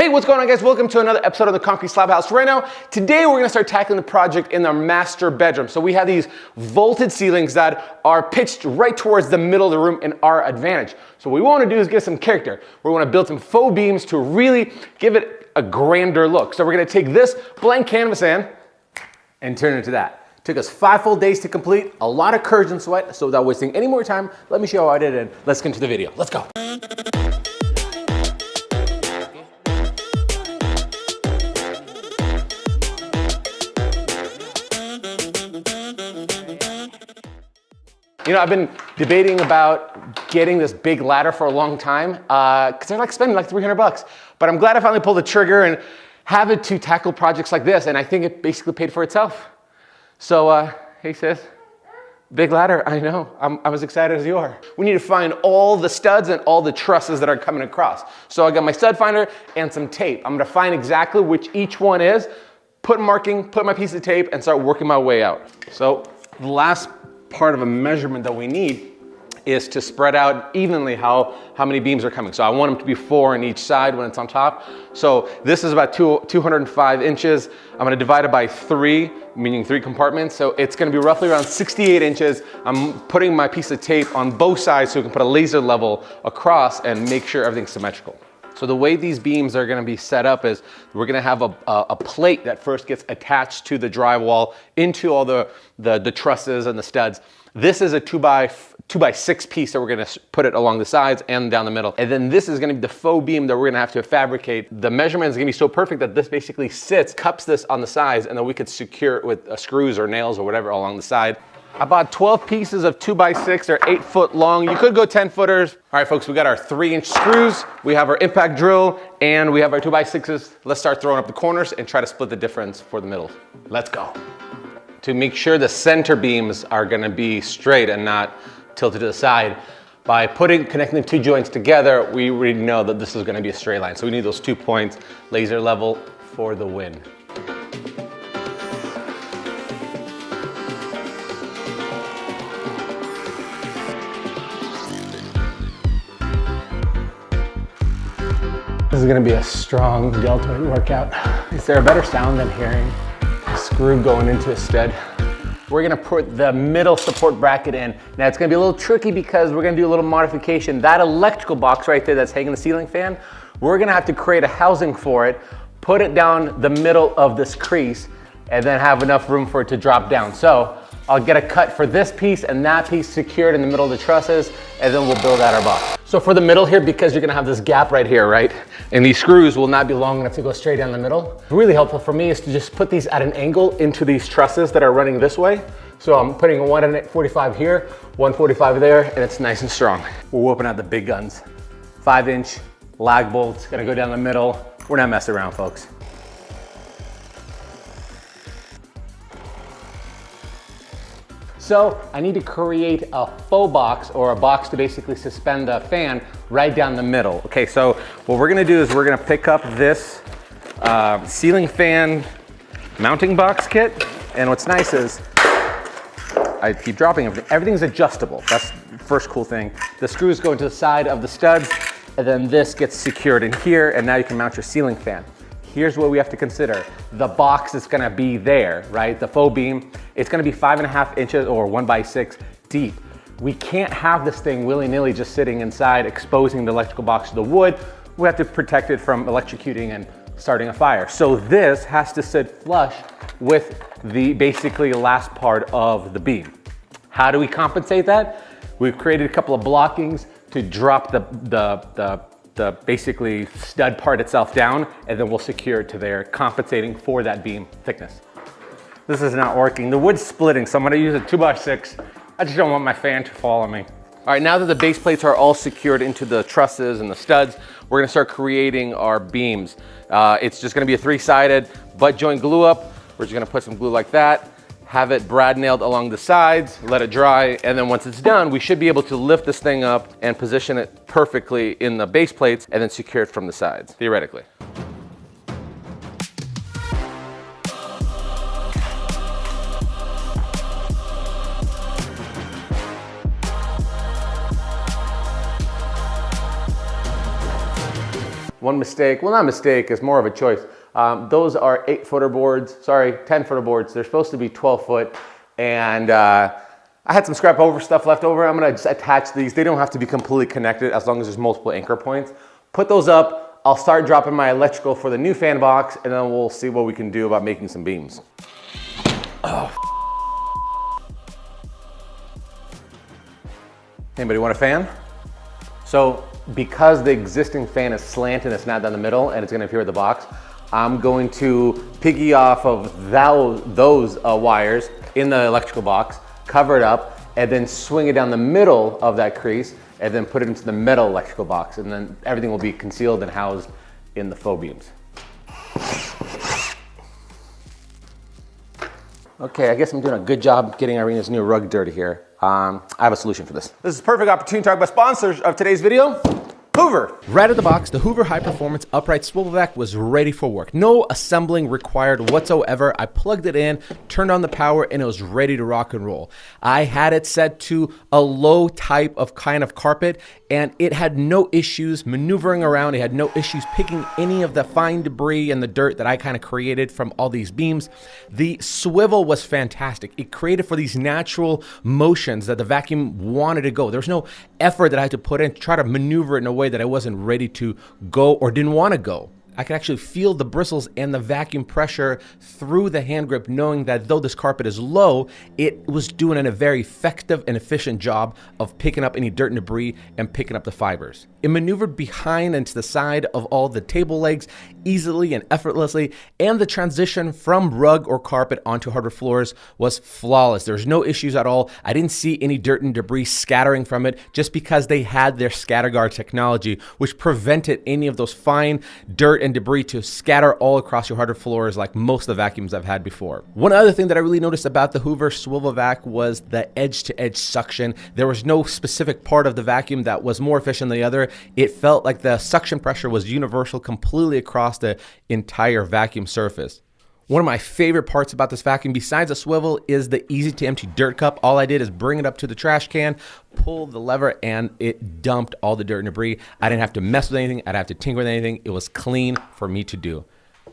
Hey, what's going on, guys? Welcome to another episode of the Concrete Slab House. Right now, today we're gonna start tackling the project in our master bedroom. So we have these vaulted ceilings that are pitched right towards the middle of the room in our advantage. So what we wanna do is get some character. We're gonna build some faux beams to really give it a grander look. So we're gonna take this blank canvas and turn it into that. Took us 5 full days to complete, a lot of courage and sweat. So without wasting any more time, let me show you how I did it and let's get into the video. Let's go. You know, I've been debating about getting this big ladder for a long time because they're like spending like 300 bucks. But I'm glad I finally pulled the trigger and have it to tackle projects like this. And I think it basically paid for itself. So, hey sis, big ladder, I know. I'm as excited as you are. We need to find all the studs and all the trusses that are coming across. So I got my stud finder and some tape. I'm gonna find exactly which each one is, put my piece of tape and start working my way out. So the last part of a measurement that we need is to spread out evenly how many beams are coming. So I want them to be 4 on each side when it's on top. So this is about 205 inches. I'm gonna divide it by 3, meaning 3 compartments. So it's gonna be roughly around 68 inches. I'm putting my piece of tape on both sides so we can put a laser level across and make sure everything's symmetrical. So the way these beams are gonna be set up is we're gonna have a plate that first gets attached to the drywall into all the trusses and the studs. This is a 2x6 piece that we're gonna put it along the sides and down the middle. And then this is gonna be the faux beam that we're gonna have to fabricate. The measurement is gonna be so perfect that this basically cups this on the sides, and then we could secure it with screws or nails or whatever along the side. I bought 12 pieces of 2x6, they're 8 foot long. You could go 10 footers. All right, folks, we got our 3-inch screws, we have our impact drill, and we have our 2x6s. Let's start throwing up the corners and try to split the difference for the middle. Let's go. To make sure the center beams are gonna be straight and not tilted to the side, by connecting 2 joints together, we already know that this is gonna be a straight line. So we need those 2 points, laser level for the win. This is gonna be a strong deltoid workout. Is there a better sound than hearing a screw going into a stud? We're gonna put the middle support bracket in. Now it's gonna be a little tricky because we're gonna do a little modification. That electrical box right there that's hanging the ceiling fan, we're gonna have to create a housing for it, put it down the middle of this crease, and then have enough room for it to drop down. So I'll get a cut for this piece and that piece secured in the middle of the trusses, and then we'll build out our box. So for the middle here, because you're gonna have this gap right here, right? And these screws will not be long enough to go straight down the middle. Really helpful for me is to just put these at an angle into these trusses that are running this way. So I'm putting 145 here, 145 there, and it's nice and strong. We're whooping out the big guns. 5-inch lag bolts, gonna go down the middle. We're not messing around, folks. So I need to create a faux box or a box to basically suspend the fan right down the middle. Okay, so what we're gonna do is we're gonna pick up this ceiling fan mounting box kit. And what's nice is, I keep dropping everything. Everything's adjustable. That's the first cool thing. The screws go into the side of the studs, and then this gets secured in here, and now you can mount your ceiling fan. Here's what we have to consider. The box is gonna be there, right? The faux beam, it's gonna be 5.5 inches or 1x6 deep. We can't have this thing willy-nilly just sitting inside, exposing the electrical box to the wood. We have to protect it from electrocuting and starting a fire. So this has to sit flush with the basically last part of the beam. How do we compensate that? We've created a couple of blockings to drop the basically stud part itself down, and then we'll secure it to there, compensating for that beam thickness. This is not working. The wood's splitting, so I'm gonna use a 2x6. I just don't want my fan to fall on me. All right, now that the base plates are all secured into the trusses and the studs, we're gonna start creating our beams. It's just gonna be a 3-sided butt joint glue up. We're just gonna put some glue like that, have it brad nailed along the sides, let it dry, and then once it's done, we should be able to lift this thing up and position it perfectly in the base plates and then secure it from the sides, theoretically. one mistake, well, not a mistake, it's more of a choice. Those are 8-footer boards, sorry, 10-footer boards. They're supposed to be 12 foot. And I had some scrap over stuff left over. I'm gonna just attach these. They don't have to be completely connected as long as there's multiple anchor points. Put those up. I'll start dropping my electrical for the new fan box, and then we'll see what we can do about making some beams. Oh. Anybody want a fan? So because the existing fan is slanted, it's not down the middle, and it's gonna appear at the box, I'm going to piggy off of those wires in the electrical box, cover it up, and then swing it down the middle of that crease, and then put it into the metal electrical box, and then everything will be concealed and housed in the faux beams. Okay, I guess I'm doing a good job getting Irina's new rug dirty here. I have a solution for this. This is a perfect opportunity to talk about sponsors of today's video. Hoover. Right out of the box, the Hoover High Performance Upright Swivel Vac was ready for work. No assembling required whatsoever. I plugged it in, turned on the power, and it was ready to rock and roll. I had it set to a low type of kind of carpet, and it had no issues maneuvering around. It had no issues picking any of the fine debris and the dirt that I kind of created from all these beams. The swivel was fantastic. It created for these natural motions that the vacuum wanted to go. There was no effort that I had to put in to try to maneuver it in a way that I wasn't ready to go or didn't want to go. I could actually feel the bristles and the vacuum pressure through the hand grip, knowing that though this carpet is low, it was doing a very effective and efficient job of picking up any dirt and debris and picking up the fibers. It maneuvered behind and to the side of all the table legs easily and effortlessly, and the transition from rug or carpet onto hardwood floors was flawless. There's no issues at all. I didn't see any dirt and debris scattering from it just because they had their scatter guard technology, which prevented any of those fine dirt and debris to scatter all across your hardwood floors like most of the vacuums I've had before. One other thing that I really noticed about the Hoover Swivel Vac was the edge-to-edge suction. There was no specific part of the vacuum that was more efficient than the other. It felt like the suction pressure was universal completely across the entire vacuum surface. One of my favorite parts about this vacuum, besides the swivel, is the easy to empty dirt cup. All I did is bring it up to the trash can, pull the lever, and it dumped all the dirt and debris. I didn't have to mess with anything. I didn't have to tinker with anything. It was clean for me to do.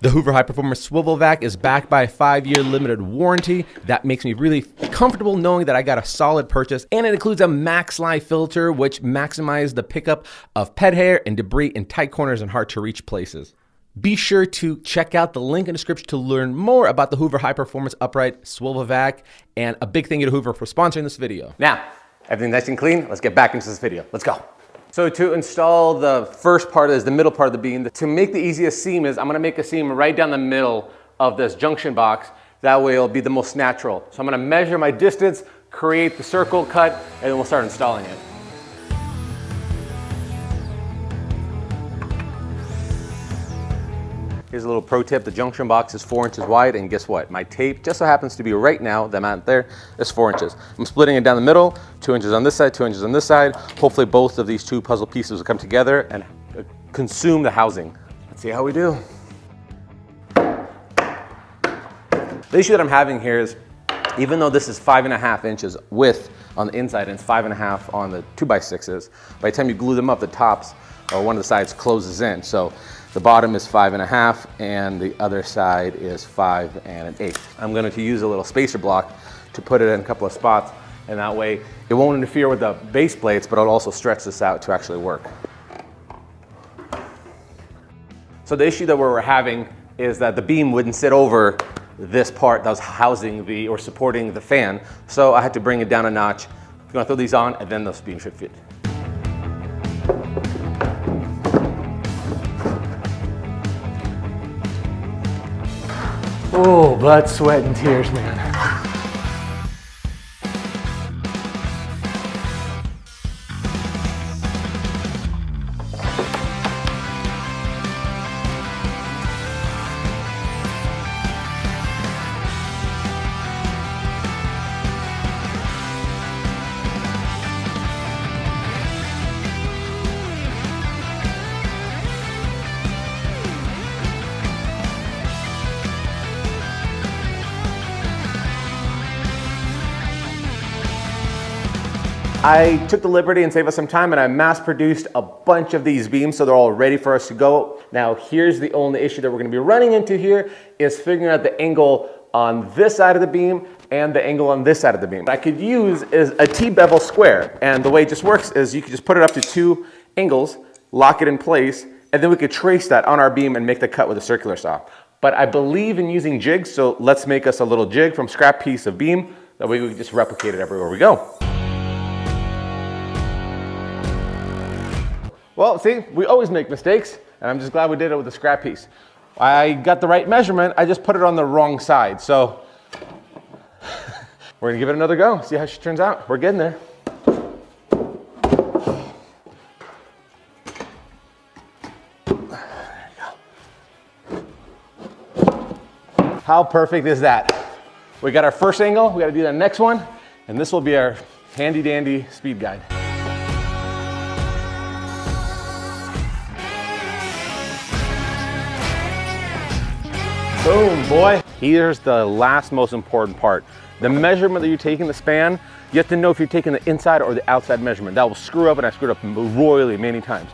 The Hoover High Performance Swivel Vac is backed by a 5-year limited warranty. That makes me really comfortable knowing that I got a solid purchase, and it includes a Max Life filter, which maximizes the pickup of pet hair and debris in tight corners and hard to reach places. Be sure to check out the link in the description to learn more about the Hoover High Performance Upright Swivel Vac, and a big thank you to Hoover for sponsoring this video. Now, everything's nice and clean. Let's get back into this video. Let's go. So to install the first part, is the middle part of the beam. To make the easiest seam is I'm gonna make a seam right down the middle of this junction box. That way it'll be the most natural. So I'm gonna measure my distance, create the circle cut, and then we'll start installing it. Here's a little pro tip. The junction box is 4 inches wide, and guess what? My tape just so happens to be right now, the amount there is 4 inches. I'm splitting it down the middle, 2 inches on this side, 2 inches on this side. Hopefully both of these two puzzle pieces will come together and consume the housing. Let's see how we do. The issue that I'm having here is, even though this is 5.5 inches width on the inside and it's 5.5 on the 2x6s, by the time you glue them up, the tops or one of the sides closes in. So the bottom is 5.5 and the other side is 5 1/8. I'm going to use a little spacer block to put it in a couple of spots, and that way it won't interfere with the base plates, but it'll also stretch this out to actually work. So the issue that we're having is that the beam wouldn't sit over this part that was housing the or supporting the fan, so I had to bring it down a notch. I'm going to throw these on, and then those beams should fit. Oh, blood, sweat, and tears, man. I took the liberty and saved us some time, and I mass produced a bunch of these beams so they're all ready for us to go. Now here's the only issue that we're gonna be running into here is figuring out the angle on this side of the beam and the angle on this side of the beam. What I could use is a T-bevel square, and the way it just works is you could just put it up to 2 angles, lock it in place, and then we could trace that on our beam and make the cut with a circular saw. But I believe in using jigs, so let's make us a little jig from scrap piece of beam. That way we can just replicate it everywhere we go. Well, see, we always make mistakes, and I'm just glad we did it with a scrap piece. I got the right measurement, I just put it on the wrong side. So we're gonna give it another go, see how she turns out. We're getting there. How perfect is that? We got our first angle, we gotta do the next one, and this will be our handy dandy speed guide. Boom, boy. Here's the last most important part. The measurement that you're taking, the span, you have to know if you're taking the inside or the outside measurement. That will screw up, and I screwed up royally many times.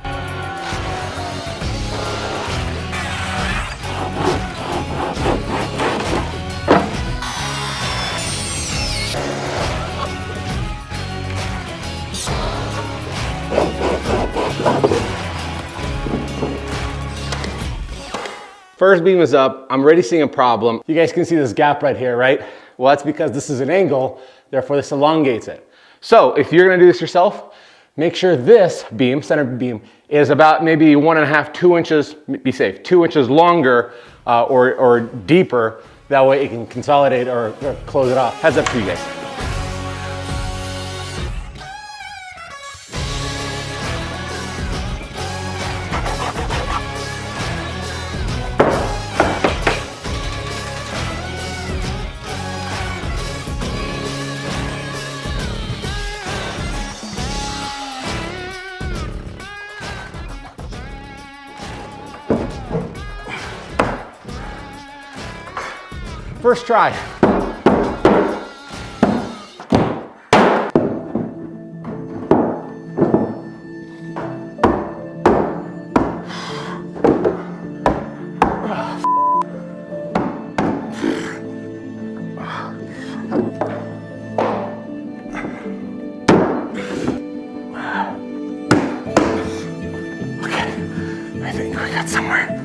First beam is up, I'm already seeing a problem. You guys can see this gap right here, right? Well, that's because this is an angle, therefore this elongates it. So if you're gonna do this yourself, make sure this beam, center beam, is about maybe 1.5, 2 inches, be safe, 2 inches longer or deeper. That way it can consolidate or close it off. Heads up to you guys. First try. Okay, I think we got somewhere.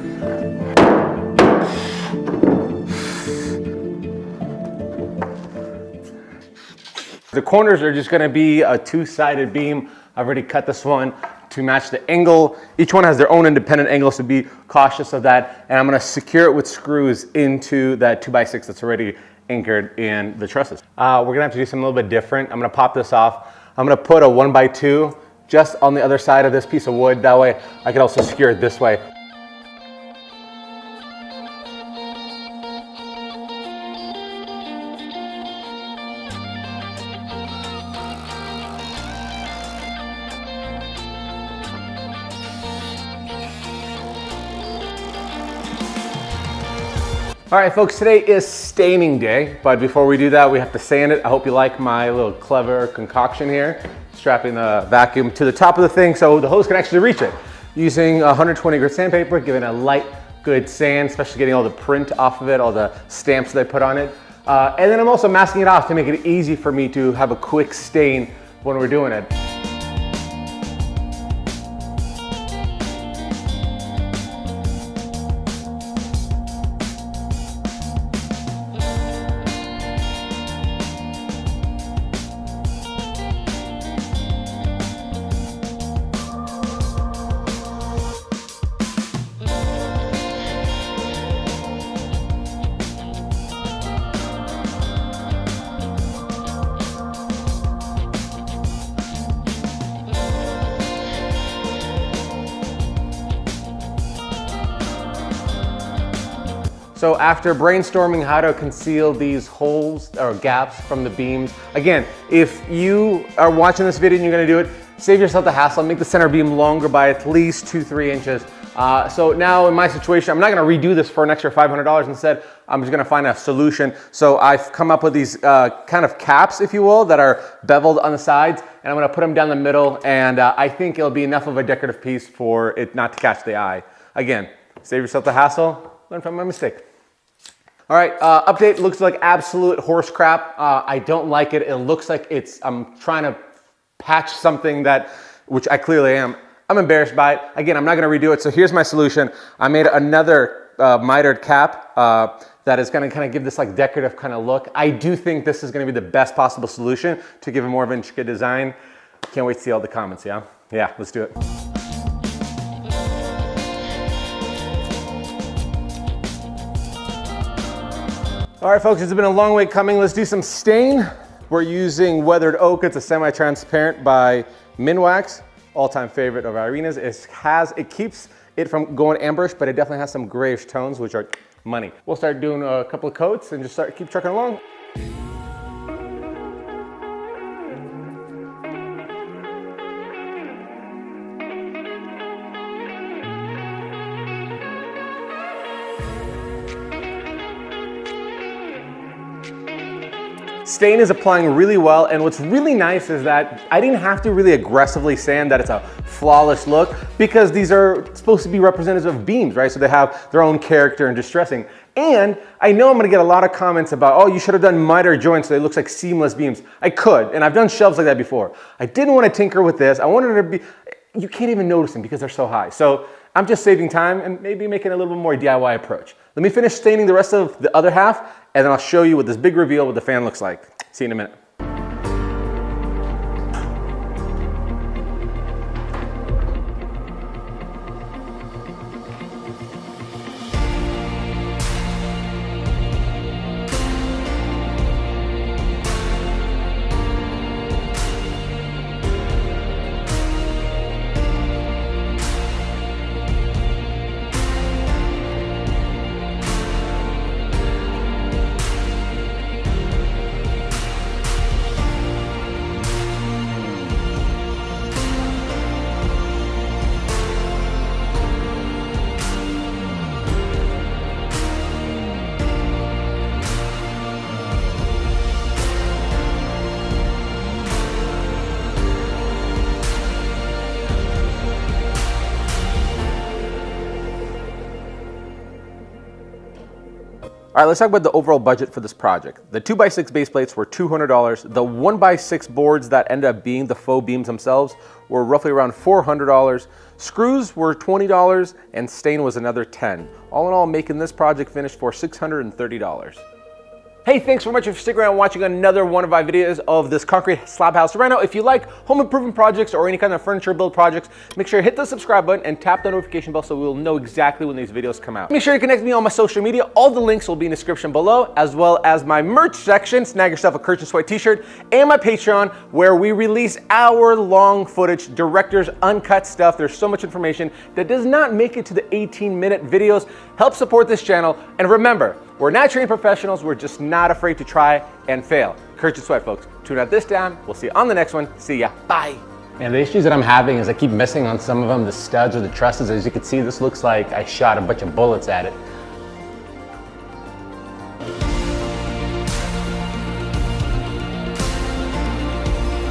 The corners are just gonna be a 2-sided beam. I've already cut this one to match the angle. Each one has their own independent angles, so be cautious of that. And I'm gonna secure it with screws into that 2x6 that's already anchored in the trusses. We're gonna have to do something a little bit different. I'm gonna pop this off. I'm gonna put a 1x2 just on the other side of this piece of wood. That way I can also secure it this way. All right, folks, today is staining day, but before we do that, we have to sand it. I hope you like my little clever concoction here, strapping the vacuum to the top of the thing so the hose can actually reach it. Using 120 grit sandpaper, giving a light, good sand, especially getting all the print off of it, all the stamps they put on it. And then I'm also masking it off to make it easy for me to have a quick stain when we're doing it. So after brainstorming how to conceal these holes or gaps from the beams, again, if you are watching this video and you're gonna do it, save yourself the hassle, make the center beam longer by at least 2-3 inches. So now in my situation, I'm not gonna redo this for an extra $500. Instead, I'm just gonna find a solution. So I've come up with these kind of caps, if you will, that are beveled on the sides, and I'm gonna put them down the middle, and I think it'll be enough of a decorative piece for it not to catch the eye. Again, save yourself the hassle, learn from my mistake. All right, update looks like absolute horse crap. I don't like it. It looks like I'm trying to patch something which I clearly am. I'm embarrassed by it. Again, I'm not gonna redo it, so here's my solution. I made another mitered cap that is gonna kind of give this like decorative kind of look. I do think this is gonna be the best possible solution to give it more of an intricate design. Can't wait to see all the comments, yeah? Yeah, let's do it. All right, folks, it's been a long way coming. Let's do some stain. We're using weathered oak. It's a semi-transparent by Minwax, all-time favorite of Irina's. It keeps it from going amberish, but it definitely has some grayish tones, which are money. We'll start doing a couple of coats and just keep trucking along. Stain is applying really well, and what's really nice is that I didn't have to really aggressively sand that it's a flawless look, because these are supposed to be representative of beams, right? So they have their own character and distressing. And I know I'm gonna get a lot of comments about, oh, you should have done miter joints so it looks like seamless beams. I could, and I've done shelves like that before. I didn't want to tinker with this. I wanted it to be, you can't even notice them because they're so high. So I'm just saving time and maybe making a little bit more DIY approach. Let me finish staining the rest of the other half, and then I'll show you what this big reveal what the fan looks like. See you in a minute. All right, let's talk about the overall budget for this project. The 2x6 base plates were $200. The 1x6 boards that ended up being the faux beams themselves were roughly around $400. Screws were $20 and stain was another $10. All in all, making this project finish for $630. Hey, thanks so much for sticking around watching another one of my videos of this concrete slab house. Right now, if you like home improvement projects or any kind of furniture build projects, make sure you hit the subscribe button and tap the notification bell so we'll know exactly when these videos come out. Make sure you connect with me on my social media. All the links will be in the description below, as well as my merch section, snag yourself a Courage and Sweat t-shirt, and my Patreon, where we release hour-long footage, director's uncut stuff. There's so much information that does not make it to the 18-minute videos. Help support this channel, and remember, we're not trained professionals, we're just not afraid to try and fail. Courage and Sweat, folks. Tune out this time. We'll see you on the next one. See ya. Bye. And the issues that I'm having is I keep missing on some of them, the studs or the trusses. As you can see, this looks like I shot a bunch of bullets at it.